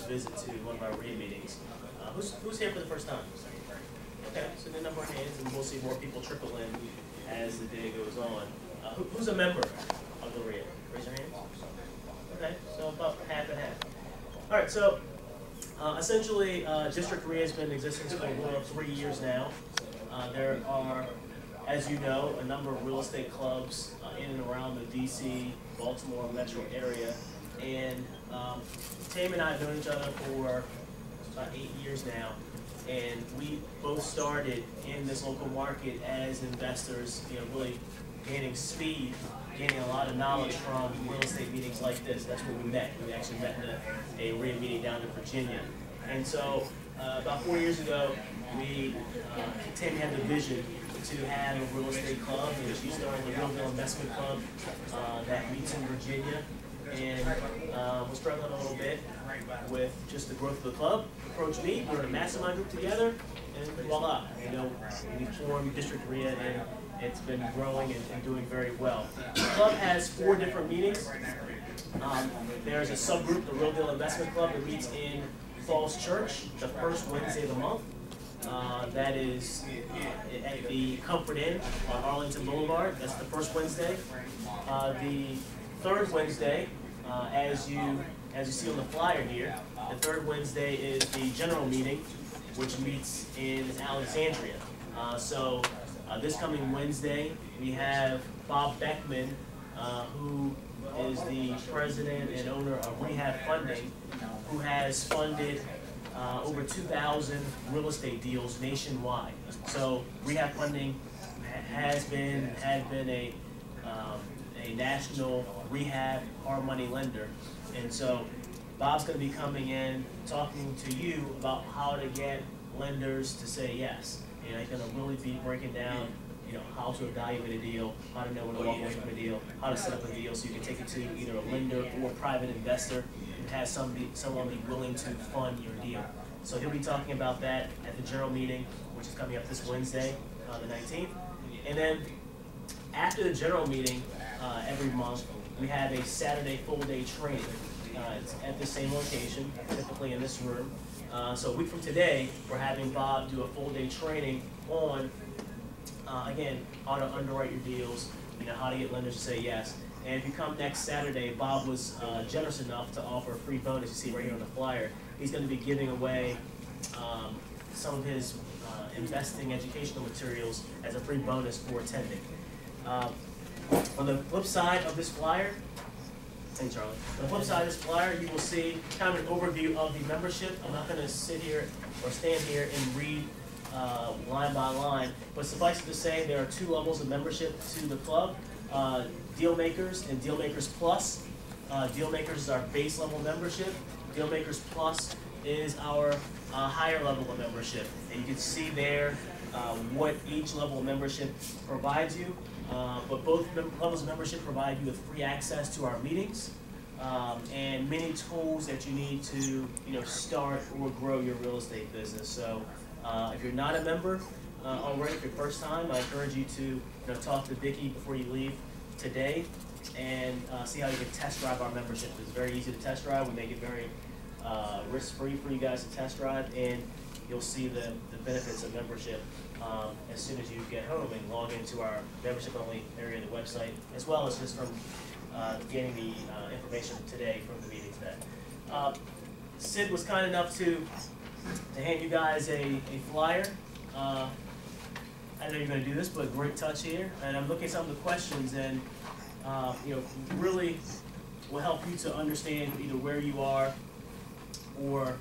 visit to one of our REIA meetings. Who's here for the first time? Okay, so the number of hands, and we'll see more people trickle in as the day goes on. Who's a member of the REIA? Raise your hand. Okay, so about half and half. All right, so essentially, District REIA has been in existence for over 3 years now. There are, as you know, a number of real estate clubs in and around the DC, Baltimore metro area, and Tam and I have known each other for about 8 years now, and we both started in this local market as investors, really gaining speed, gaining a lot of knowledge from real estate meetings like this. That's where we met. We actually met in a REIA meeting down in Virginia. And so about 4 years ago, Tam had the vision to have a real estate club, and she started the Real Investment Club that meets in Virginia. And was struggling a little bit with just the growth of the club. Approached me, we were in a mastermind group together, and voila, we formed District REIA, and it's been growing and doing very well. The club has 4 different meetings. There's a subgroup, the Real Deal Investment Club, that meets in Falls Church the first Wednesday of the month. That is at the Comfort Inn on Arlington Boulevard. That's the first Wednesday. The third Wednesday, as you see on the flyer here, the third Wednesday is the general meeting, which meets in Alexandria. So this coming Wednesday, we have Bob Beckman, who is the president and owner of Rehab Funding, who has funded over 2,000 real estate deals nationwide. So Rehab Funding had been a national rehab hard money lender, and so Bob's going to be coming in talking to you about how to get lenders to say yes. He's going to really be breaking down, how to evaluate a deal, how to know when to walk away from a deal, how to set up a deal so you can take it to either a lender or a private investor and have someone be willing to fund your deal. So he'll be talking about that at the general meeting, which is coming up this Wednesday, the 19th. And then after the general meeting, every month, we have a Saturday full-day training. It's at the same location, typically in this room. So a week from today, we're having Bob do a full-day training on, again, how to underwrite your deals, how to get lenders to say yes. And if you come next Saturday, Bob was generous enough to offer a free bonus. You see right here on the flyer. He's going to be giving away some of his investing educational materials as a free bonus for attending. On the flip side of this flyer, thanks, Charlie. On the flip side of this flyer, you will see kind of an overview of the membership. I'm not going to sit here or stand here and read line by line, but suffice it to say, there are 2 levels of membership to the club: Deal Makers and Deal Makers Plus. Deal Makers is our base level membership. Deal Makers Plus is our higher level of membership, and you can see there what each level of membership provides you. But both levels of membership provide you with free access to our meetings and many tools that you need to start or grow your real estate business. So if you're not a member already, for your first time, I encourage you to talk to Vicki before you leave today and see how you can test drive our membership. It's very easy to test drive. We make it very risk-free for you guys to test drive, and you'll see the benefits of membership as soon as you get home and log into our membership-only area of the website, as well as just from getting the information today from the meeting today. Sid was kind enough to hand you guys a flyer. I know you're going to do this, but great touch here. And I'm looking at some of the questions, and really will help you to understand either where you are or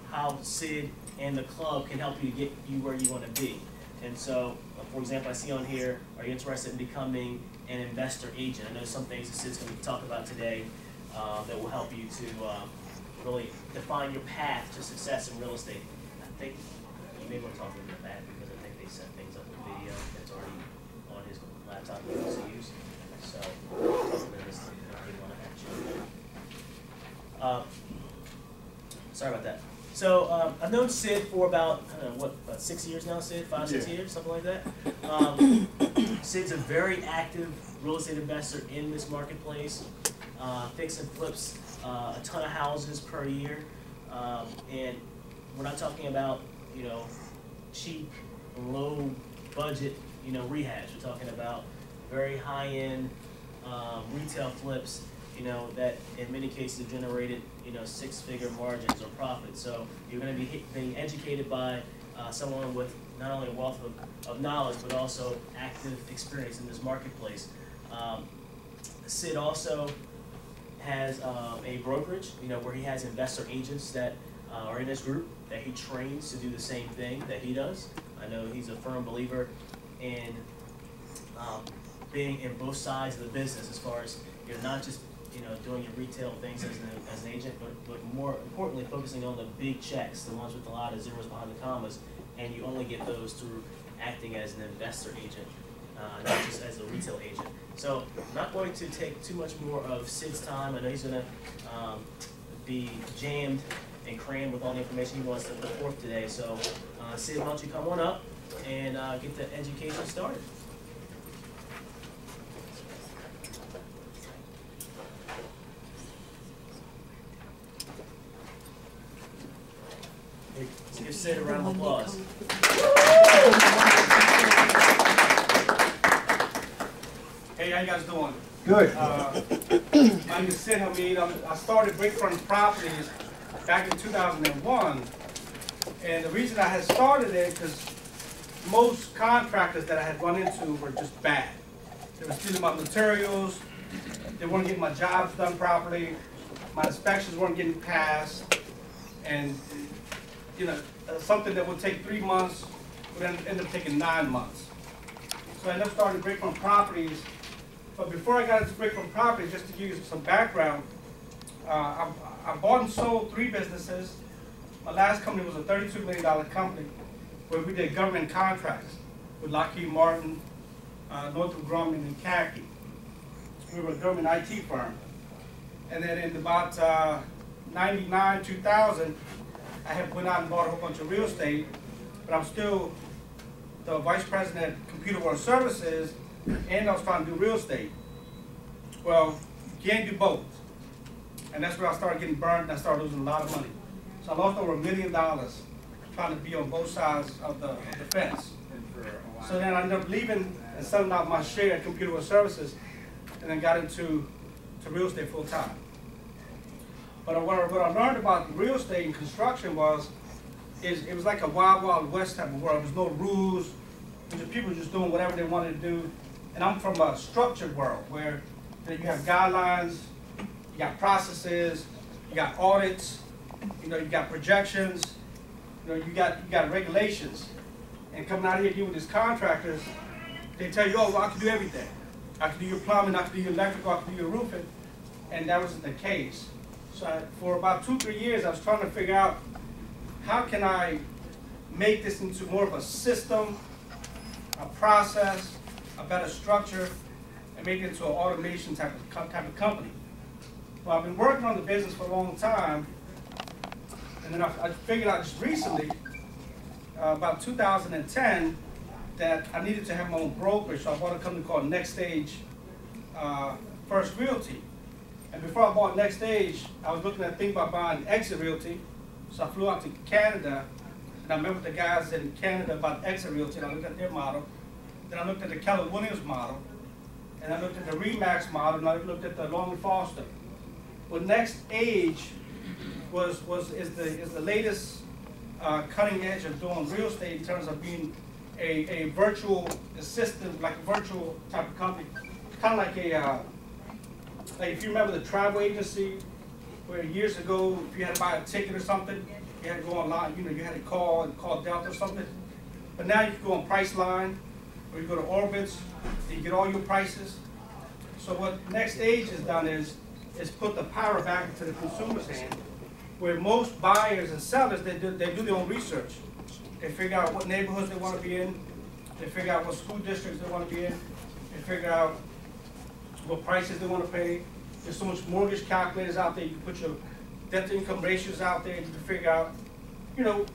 how Sid and the club can help you get you where you want to be. And so, for example, I see on here, are you interested in becoming an investor agent? I know some things that Sid's going to talk about today that will help you to really define your path to success in real estate. I think you may want to talk a little bit about that, because I think they set things up with video that's already on his laptop that he wants to use. So, sorry about that. So I've known Sid for about, I don't know, about 6 years now, Sid? 5, 6 years, something like that. Sid's a very active real estate investor in this marketplace. Fix and flips a ton of houses per year, and we're not talking about, you know, cheap, low budget, you know, rehabs. We're talking about very high-end retail flips, you know, that in many cases have generated, you know, six-figure margins or profits. So you're going to be being educated by someone with not only a wealth of knowledge, but also active experience in this marketplace. Sid also has a brokerage, you know, where he has investor agents that are in his group that he trains to do the same thing that he does. I know he's a firm believer in being in both sides of the business, as far as you're not just, you know, doing your retail things as an agent, but more importantly focusing on the big checks, the ones with a lot of zeros behind the commas, and you only get those through acting as an investor agent, not just as a retail agent. So I'm not going to take too much more of Sid's time. I know he's going to be jammed and crammed with all the information he wants to put forth today. So Sid, why don't you come on up and get the education started. Let's give Sid a round of applause. Hey, how you guys doing? Good. My name is Sid Hameed. I started Brickfront Properties back in 2001. And the reason I had started it, because most contractors that I had run into were just bad. They were stealing my materials. They weren't getting my jobs done properly. My inspections weren't getting passed. And, you know, something that would take 3 months would end up taking 9 months. So I ended up starting Brickfront Properties. But before I got into Brickfront Properties, just to give you some background, I bought and sold 3 businesses. My last company was a $32 million company where we did government contracts with Lockheed Martin, Northrop Grumman, and Khaki. We were a government IT firm. And then in about 99, 2000, I had went out and bought a whole bunch of real estate, but I'm still the vice president at Computer World Services, and I was trying to do real estate. Well, you can't do both. And that's where I started getting burned, and I started losing a lot of money. So I lost over $1 million trying to be on both sides of the fence. So then I ended up leaving and selling out my share at Computer World Services, and then got into real estate full time. But what I learned about real estate and construction it was like a wild, wild west type of world. There was no rules. People were just doing whatever they wanted to do. And I'm from a structured world where you have guidelines, you got processes, you got audits, you know, you got projections, you know, you got regulations. And coming out here dealing with these contractors, they tell you, oh, well, I can do everything. I can do your plumbing, I can do your electrical, I can do your roofing. And that wasn't the case. So for about 2-3 years, I was trying to figure out how can I make this into more of a system, a process, a better structure, and make it into an automation type of company. Well, I've been working on the business for a long time, and then I figured out just recently, about 2010, that I needed to have my own brokerage, so I bought a company called Next Stage First Realty. And before I bought Next Stage, I was looking at thinking about buying Exit Realty, so I flew out to Canada, and I met with the guys in Canada about Exit Realty, and I looked at their model. Then I looked at the Keller Williams model, and I looked at the Remax model, and I looked at the Long & Foster. Well, Next Age is the latest cutting edge of doing real estate in terms of being a virtual assistant, like a virtual type of company, kind of like if you remember the travel agency, where years ago, if you had to buy a ticket or something, you had to go online, you know, you had to call Delta or something. But now you can go on Priceline, or you go to Orbitz, and you get all your prices. So what Next Age has done is put the power back into the consumer's hand, where most buyers and sellers, they do their own research. They figure out what neighborhoods they want to be in, they figure out what school districts they want to be in, they figure out what prices they want to pay. There's so much mortgage calculators out there. You can put your debt to income ratios out there. You can figure out, you know,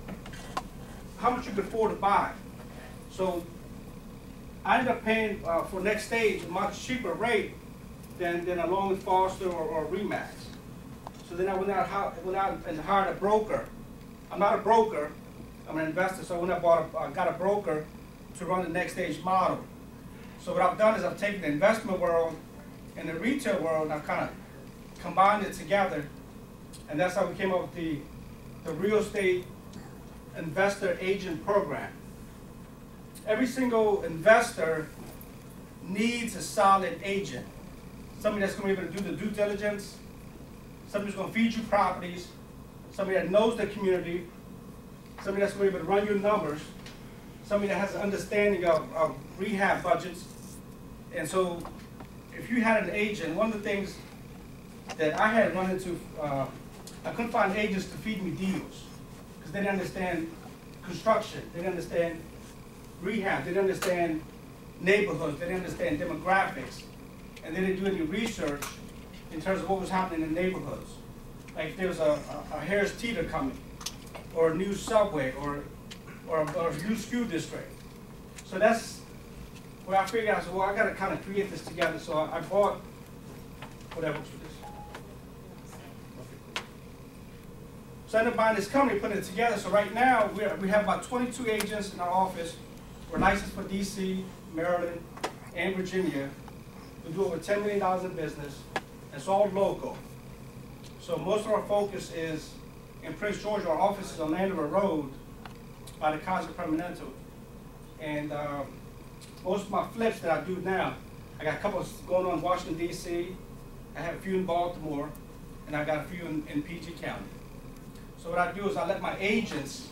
how much you can afford to buy. So I ended up paying for Next Stage a much cheaper rate than a Long & Foster or Remax. So then I went out and hired a broker. I'm not a broker, I'm an investor, so when I got a broker to run the next stage model. So what I've done is I've taken the investment world and the retail world and I've kind of combined it together, and that's how we came up with the real estate investor agent program. Every single investor needs a solid agent. Somebody that's going to be able to do the due diligence, somebody who's going to feed you properties, somebody that knows the community, somebody that's going to be able to run your numbers, somebody that has an understanding of rehab budgets. And so if you had an agent, one of the things that I had run into, I couldn't find agents to feed me deals because they didn't understand construction, they didn't understand rehab, they didn't understand neighborhoods, they didn't understand demographics, and they didn't do any research in terms of what was happening in neighborhoods. Like if there was a Harris Teeter coming, or a new subway, or a new school district. So that's where I figured out, so well, I got to kind of create this together. So I bought, whatever for this. So I ended up buying this company, putting it together. So right now, we have about 22 agents in our office. We're licensed for DC, Maryland, and Virginia. We do over $10 million in business. It's all local. So most of our focus is in Prince George. Our office is on Landover Road by the Casa Permanente. And most of my flips that I do now, I got a couple going on in Washington, D.C. I have a few in Baltimore, and I got a few in PG County. So what I do is I let my agents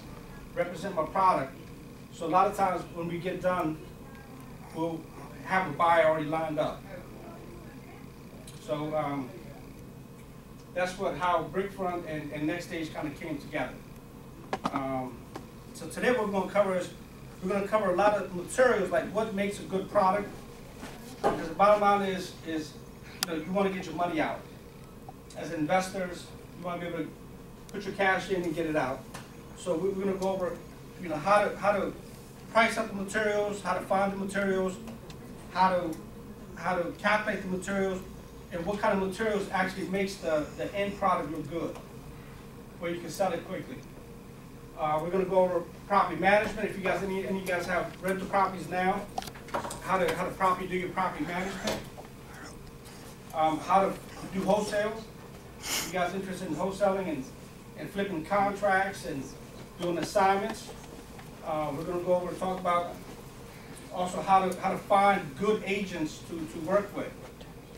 represent my product. So a lot of times when we get done, we'll have a buyer already lined up. So that's how Brickfront and Next Stage kind of came together. So today what we're going to cover is, we're going to cover a lot of materials, like what makes a good product. Because the bottom line is you want to get your money out. As investors, you want to be able to put your cash in and get it out. So we're going to go over how to price up the materials, how to find the materials, how to calculate the materials, and what kind of materials actually makes the end product look good, where you can sell it quickly. We're going to go over property management. If you guys, any of you guys have rental properties now, how to do your property management. How to do wholesales. If you guys interested in wholesaling and flipping contracts and doing assignments. We're going to go over and talk about also how to find good agents to work with,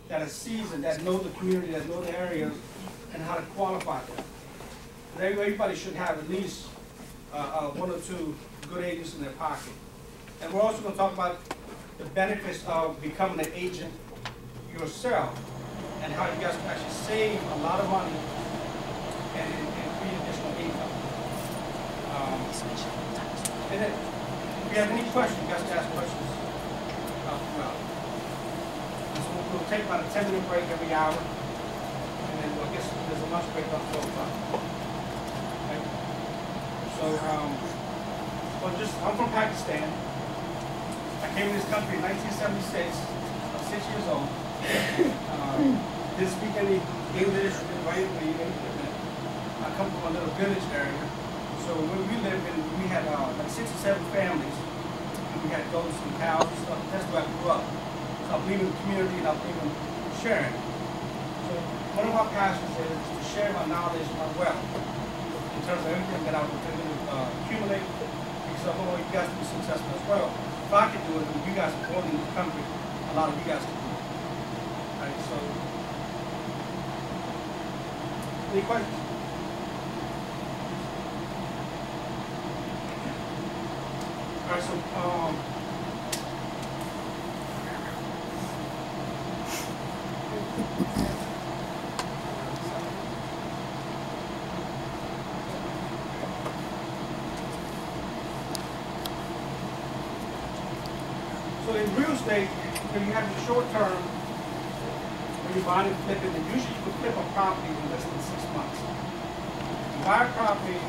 that are seasoned, that know the community, that know the area, and how to qualify them. Everybody should have at least one or two good agents in their pocket. And we're also going to talk about the benefits of becoming an agent yourself, and how you guys can actually save a lot of money and create additional income. And then, if you have any questions, you guys can ask questions throughout. So we'll take about a 10-minute break every hour, and then I guess there's a lunch break about 12 o'clock. Okay. So, I'm from Pakistan. I came to this country in 1976. I'm 6 years old. Didn't speak any English, didn't write anything. I come from a little village area. So when we lived in, we had like 6 or 7 families, and we had goats and cows and stuff. That's where I grew up. So I believe in the community, and I believe in sharing. So one of my passions is to share my knowledge, my wealth, in terms of everything that I was able to accumulate, because I want you guys to be successful as well. If I can do it, then you guys are born in the country, a lot of you guys can do it. All right, so, any questions? All right, so, so in real estate, you have the short term, when you're buying and flipping, and usually you can flip a property in less than 6 months. You buy a property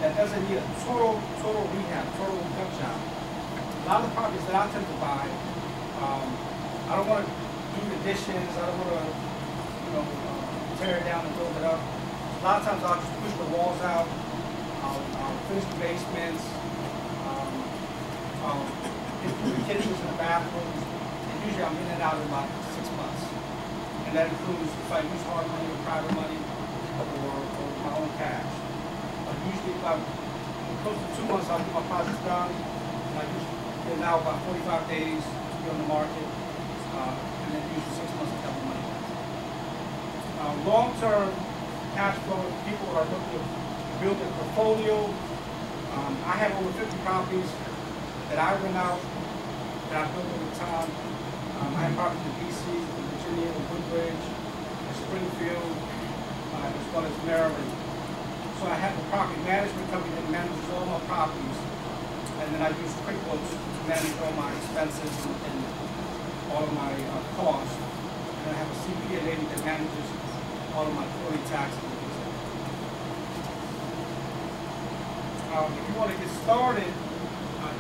that doesn't need a total rehab, total gut job. A lot of the properties that I tend to buy, I don't want to do the dishes, I don't want to tear it down and build it up. A lot of times I'll just push the walls out. I'll finish the basements. Improve the kitchens and the bathrooms. And usually I'm in and out in about 6 months. And that includes if I use hard money or private money or my own cash. Usually if I'm close to 2 months, I'll get my projects done. And I usually allow about 45 days to be on the market. And then usually 6 months to have the money back. Long-term cash flow, people are looking to build a portfolio. I have over 50 properties that I rent out, that I built over time. I have properties in DC, in Virginia, in Woodbridge, in Springfield, as well as Maryland. So I have a property management company that manages all my properties, and then I use QuickBooks to manage all my expenses and all of my costs. And I have a CPA lady that manages all of my quarterly taxes. If you want to get started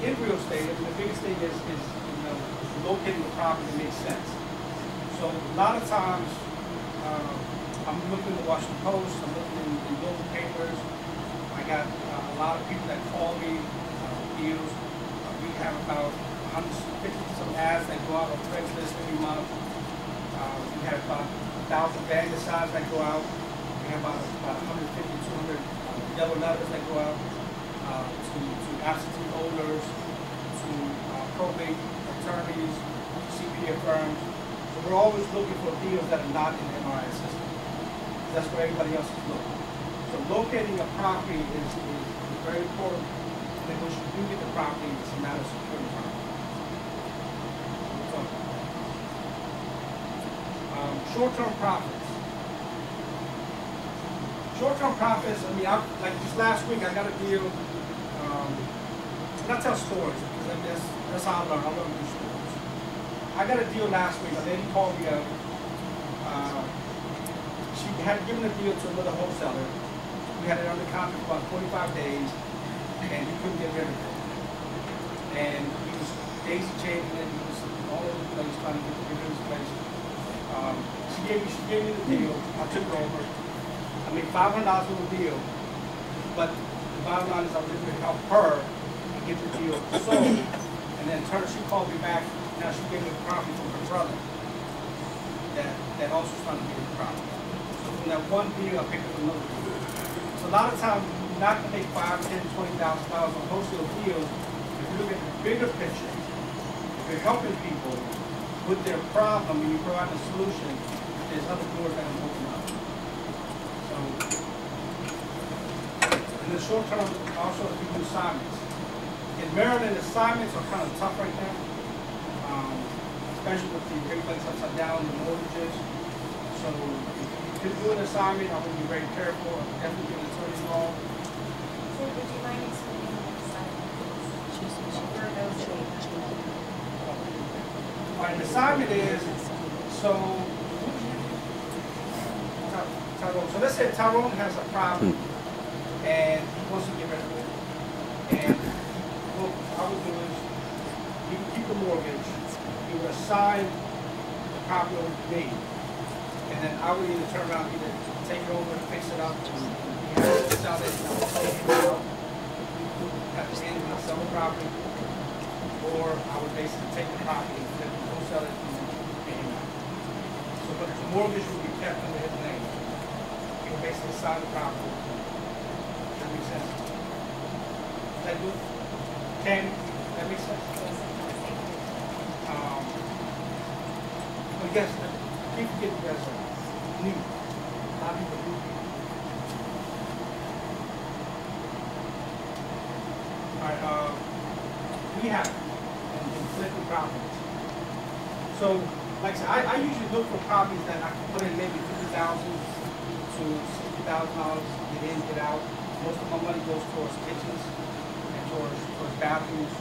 in real estate, the biggest thing is locating the property that makes sense. So a lot of times, I'm looking in the Washington Post, I'm looking in local papers. I got a lot of people that call me deals. We have about 150 some ads that go out on Craigslist every month. We have about 1,000 banner signs that go out. We have about 150, 200 yellow letters that go out to absentee owners, to probate attorneys, CPA firms. So we're always looking for deals that are not in the MRI system. That's where everybody else is looking. So locating a property is very important. And then once you do get the property, it's a matter of securing the property. Short-term profits. Short-term profits, I mean, like just last week, I got a deal. And I tell stories, because that's how I learn. I learn to do stories. I got a deal last week. A lady called me up. She had given a deal to another wholesaler. We had it under contract for about 45 days, and he couldn't get rid of it. And he was daisy chaining it. He was all over the place trying to get rid of his place. She gave me the deal. I took it over. I made $500 on the deal, but the bottom line is I was able to help her get the deal sold. And then she called me back. Now she gave me the property from her brother that also was trying to get the property. So from that one deal, I picked up another deal. So a lot of times, you're not going to make $5,000, $10,000, $20,000 on wholesale deals. If you look at the bigger picture, if you're helping people with their problem and you provide a solution, there's other doors that can open up. So, in the short term, also if you do assignments. In Maryland, assignments are kind of tough right now, especially with the rate cuts upside down, the mortgages. So if you do an assignment, I would be very careful. I'm definitely an attorney involved. So would you mind explaining what assignment is? For those All right, an assignment is, so Tyrone. So let's say Tyrone has a problem and he wants to get rid of it. And what I would do is he would keep the mortgage, he would assign the property over to me, and then I would either turn around, either take it over and fix it up, and he has to sell it, and I would take it out at the end and sell the property, or I would basically take the property and flip it, wholesale it, and pay him out. So, but the mortgage would be kept under his name. He would basically sign the property. Does that make sense? Is that good? Can that make sense? I guess people get you guys new. A lot of people do. All right, we have in flipping properties. So, like I said, I usually look for properties that I can put in maybe $50,000 to $60,000, get in, get out. Most of my money goes towards kitchens and towards bathrooms.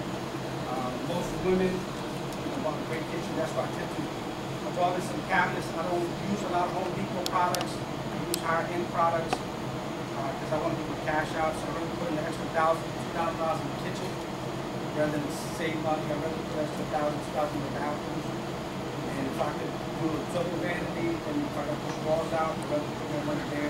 Most women want a great kitchen. That's why I tend to. I brought in some cabinets. I don't use a lot of Home Depot products. I use higher-end products because I want to give them cash out. So I really put in an extra $1,000, $2,000 in the kitchen rather than save money. I rather put an extra $1,000, $2,000 in the bathrooms. And if I could do a double vanity, and you try to push walls out, the weather program right there.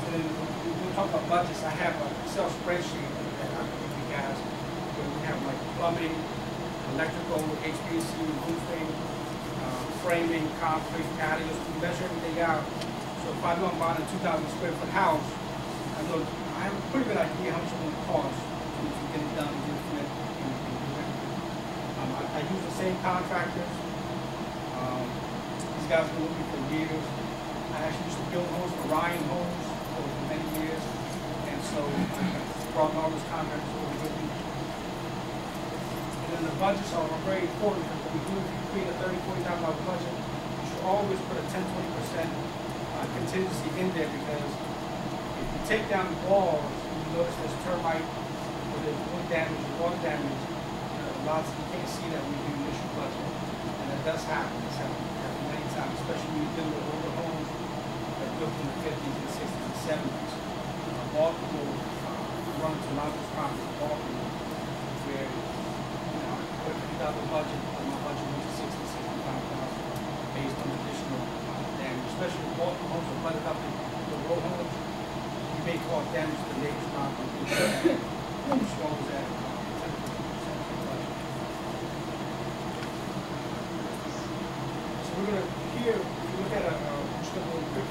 And then we talk about budgets. I have an Excel spreadsheet that I can give you guys where we have like plumbing, electrical, HVAC, roofing, framing, concrete, patios. We measure everything out. So if I know I'm buying a 2,000 square foot house, I know I have a pretty good idea how much it's going to cost to get it done, get it finished, and do everything. I use the same contractors. These guys have been with me for years. I actually used to build homes for Ryan Homes for many years, and so I brought all those contractors over with me. And then the budgets are very important because when we do between a $30,000 to $40,000 budget, you should always put a 10–20% contingency in there, because if you take down the walls, you notice there's termite, or there's wood damage, or water damage. Lots of you can't see that when you do initial budget, and that does happen. It's happened many times, especially when you deal with older homes that built in the 50s and 60s and 70s. Baltimore, run into a lot of those problems in Baltimore, where I put a $50,000 budget, and my budget went to $60,000–$65,000 based on additional damage. Especially when Baltimore homes are flooded up in the row homes, you may cause damage to the neighbor's property. Which always at 10–15% of the budget. So we're going to here, if you look at just a little quick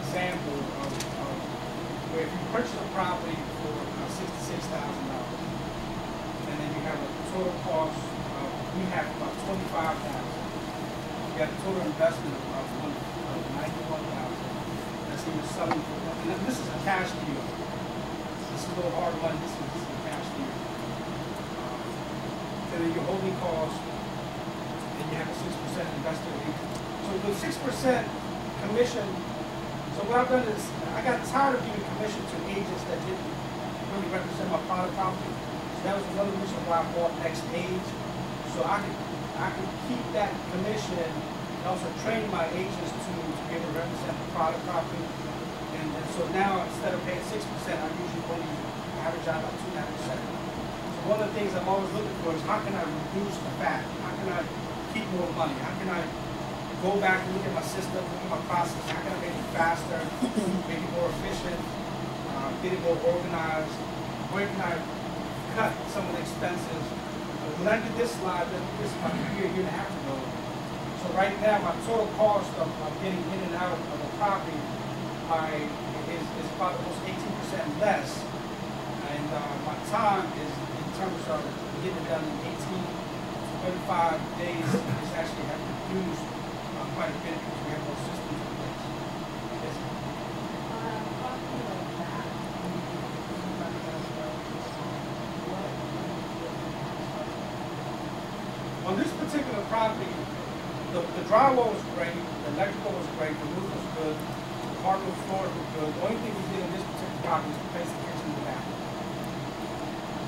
example of where if you purchase a property for $66,000, and then you have a total cost of, we have about $25,000. You got a total investment of $91,000. That's even selling for, and this is a cash deal. This is a little hard money. This is a cash deal. And then your holding cost, and you have a 6% investor rate. So the 6% commission. So what I've done is I got tired of giving commission to agents that didn't really represent my product properly. So that was another reason why I bought Next Age. So I could keep that commission and also train my agents to be able to represent the product properly. And so now instead of paying 6%, I usually only average out about 2.5%. So one of the things I'm always looking for is how can I reduce the fat? How can I keep more money? How can I go back and look at my system, look at my process? How can I make it faster, make it more efficient, get it more organized? Where can I cut some of the expenses? When I did this slide, this is about a year and a half ago. So right now, my total cost of getting in and out of a property is about almost 18% less. And my time is, in terms of getting it done in 18 to 35 days, is actually have reduced quite a bit because we have those systems in place. Yes. On this particular property, the drywall was great, the electrical was great, the roof was good, the hardwood floors were good. The only thing we did on this particular property is replace the kitchen and the bathroom.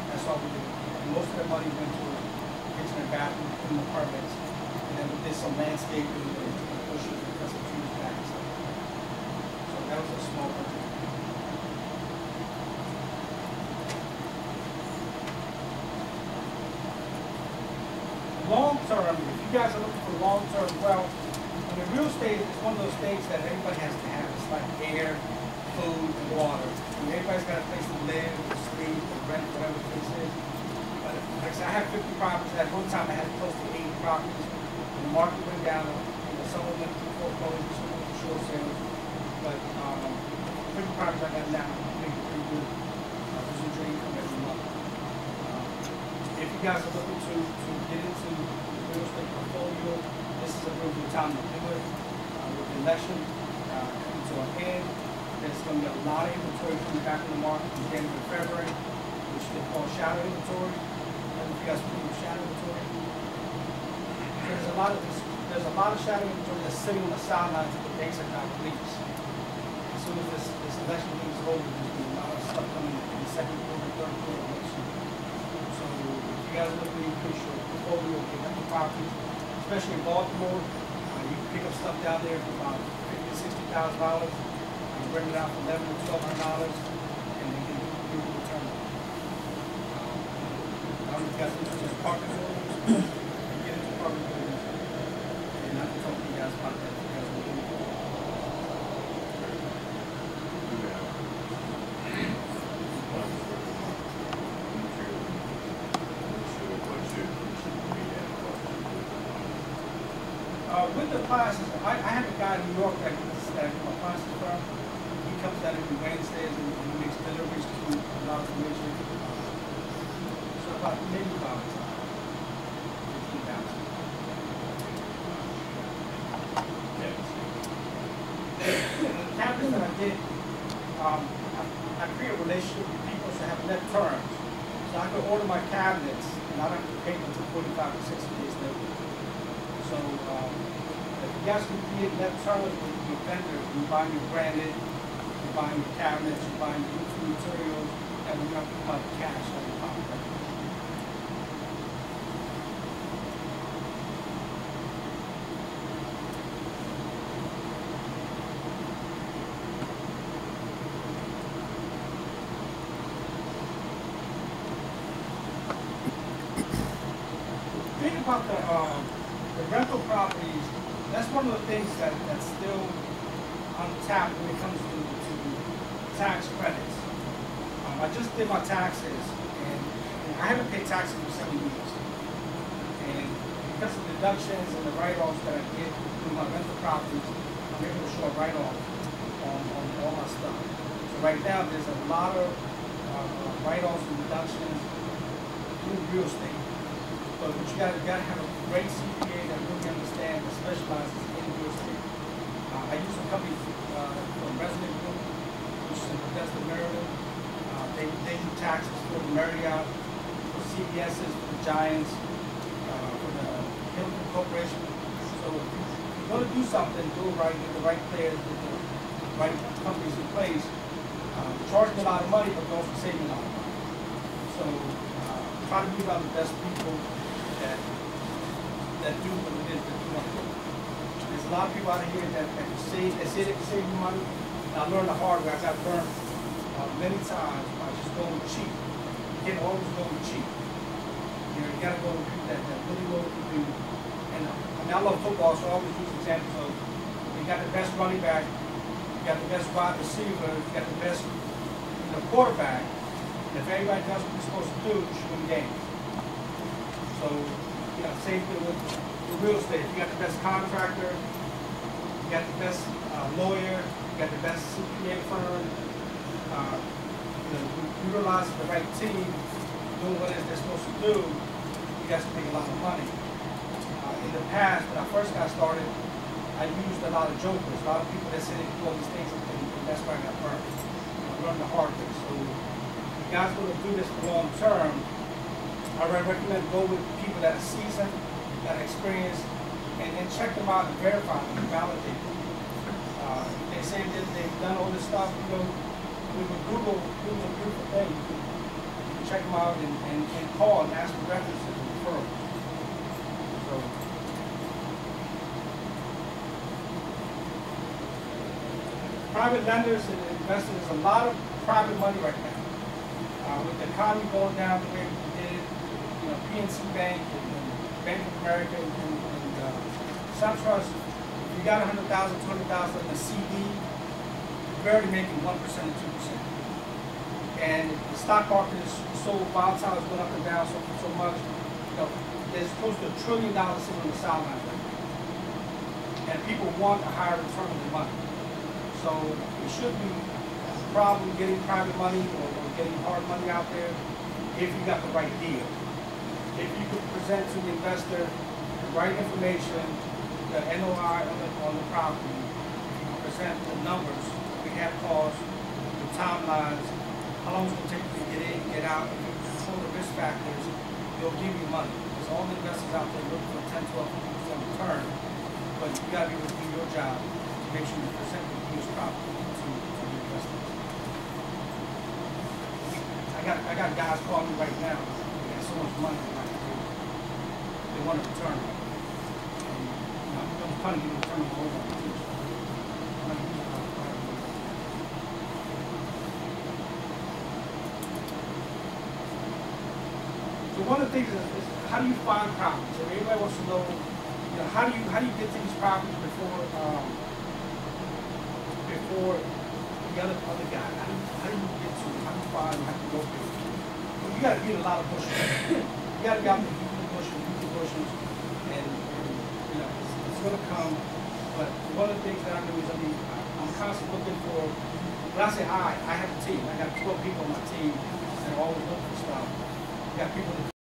That's all we did. And most of the money went to the kitchen and bathroom, putting the carpets, and then we did some landscaping, bushes, and cut some trees back and stuff. So that was a small budget. Long term, if you guys are looking for long term wealth, I mean, real estate is one of those things that everybody has to have. It's like air, food, and water. I mean, everybody's got a place to live, to sleep, to rent, whatever the case is. But like I said, I have 50 properties. At one time, I had close to 80 properties. And the market went down. Some of them went to foreclosure, some went to short sales. But 50 properties I got now, I think pretty good. Residual income every month. If you guys are looking to get into the real estate portfolio, this is a real good time to do it. With the election coming to an end, there's going to be a lot of inventory coming back in the market in January and February, which they call shadow inventory. I don't know if you guys familiar with shadow inventory. There's a lot of shadow inventory that's sitting on the sidelines of the banks are not leaks. As soon as this election is over, there's going to be a lot of stuff coming in the second quarter, third quarter election. So if you guys are looking to increase your portfolio, get rental properties, especially in Baltimore, you can pick up stuff down there for about $50,000–$60,000. You bring it out for $1,100–$1,200, and they can do a return. I don't know if you guys are interested in apartment buildings. Get into apartment buildings. classes, I have a guy in New York that my classes from. He comes down every Wednesdays and he makes deliveries to a lot of information. So maybe about 15,000. The cabinets that I did, I create a relationship with people to have net terms. So I could order my cabinets and I don't have to pay them until 45 to 60 days later. So if you guys can create net terms with your vendor, you buy me branded, you buy me cabinets, you buy me roofing materials, and we have to cut cash on the contract. Think about the rental properties. That's one of the things that's still untapped when it comes to tax credits. I just did my taxes, and I haven't paid taxes for 7 years. And because of deductions and the write-offs that I get through my rental properties, I'm able to show a write-off on all my stuff. So right now, there's a lot of write-offs and deductions through real estate. But you gotta have a great CPA that really understands and specializes in real estate. I use a company from Resident Group, which is in Bethesda, Maryland. They do taxes for the Marriott, for CVS's, for the Giants, for the Hilton Corporation. So if you're gonna do something, do it right, get the right players, get the right companies in place. Charge me a lot of money, but also save me a lot of money. So try to be around the best people that do what it is that you want to do. There's a lot of people out here that can save, they say they can save you money. And I learned the hard way. I got burned many times by just going cheap. You can't always go cheap. You know, you gotta go with people that really know what to do. And I mean, I love football, so I always use examples of you got the best running back, you got the best wide receiver, you got the best quarterback. And if everybody does what they're supposed to do, you should win games. So, same thing with real estate. You got the best contractor, you got the best lawyer, you got the best CPA firm, utilizing the right team, doing what it is they're supposed to do, you guys can make a lot of money. In the past, when I first got started, I used a lot of jokers, a lot of people that said they do all these things, and that's where I got burned. I learned the hard way. So, if you guys want to do this long term, I recommend go with people that are seasoned, that are experienced, and then check them out and verify them and validate them. They say that they've done all this stuff, with Google's a beautiful thing. You can check them out and call and ask for references and referrals. So, private lenders and investors, there's a lot of private money right now. With the economy going down the way we did, PNC Bank and Bank of America and SunTrust, if you got 100,000, 200,000 in a CD, you're barely making 1% or 2%. And the stock market is so volatile, it's going up and down so much. There's close to $1 trillion sitting on the sidelines right now. And people want a higher return on their money. So it should be a problem getting private money or getting hard money out there if you got the right deal. If you could present to the investor the right information, the NOI on the property, if you can present the numbers, the rehab costs, the timelines, how long it's going to take you to get in, get out, if you control the risk factors, they'll give you money. There's all the investors out there looking for 10, 12, 50% return, but you got to be able to do your job to make sure you present the used property to the investors. I got guys calling me right now. They got so much money. They want to return it. And, I'm trying to get a return on all of them too. So one of the things is how do you find properties? And everybody wants to know, how do you get to these properties before the other guy? How do you get to it? How do you find them? How do you go through it? Well, you got to beat a lot of bushes. You got to be out there. Bushes, and it's going to come But one of the things that I do is, I'm constantly looking for, when I say I have a team. I got 12 people on my team that are always looking for stuff. I got people that